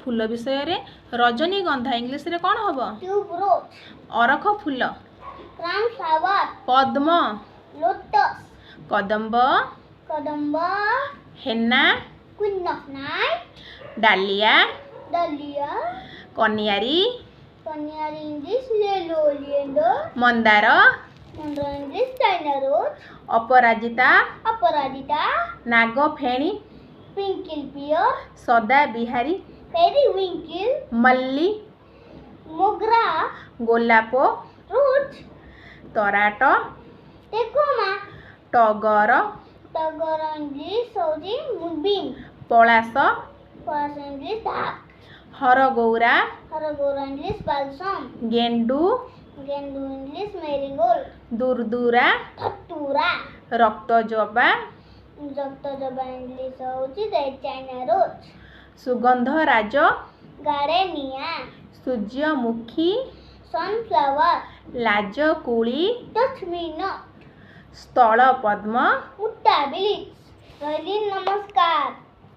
फूल विषय रे रजनीगंधा इंग्लिश रे कौन हम ट्यूबरोज अरख फूल सनफ्लावर पद्म लोटस कदम्ब कदम्ब henna queen of night dahlia dahlia कनियारी कन्यार इंग्लिश येलो ओलिएंडर मंदार मंदार इंग्लिश चाइना रोज अपराजिता अपराजिता नागफेणी ट्विंकल पियर सदा बिहारी पेरीविंकल मल्ली मोगरा गोलाप रूट तराट टेकोमा टगर टगर इंग्लिश होजी मूनबीम पलास फॉर इंग्लिश धाक हरगौरा हरगोरा इंग्लिश बालसम गेंडू गेंदू इंग्लिश मेरीगोल्ड दुरदुरा खटूरा रक्तजबा रक्त जबा इंग्लिश होजी रेड चाइना रोज सुगंधराज गार्डेनिया सूर्यमुखी सनफ्लावर लाजकुली टच मी नॉट स्थल पद्म मुट्टा बिलिक्स रहली नमस्कार।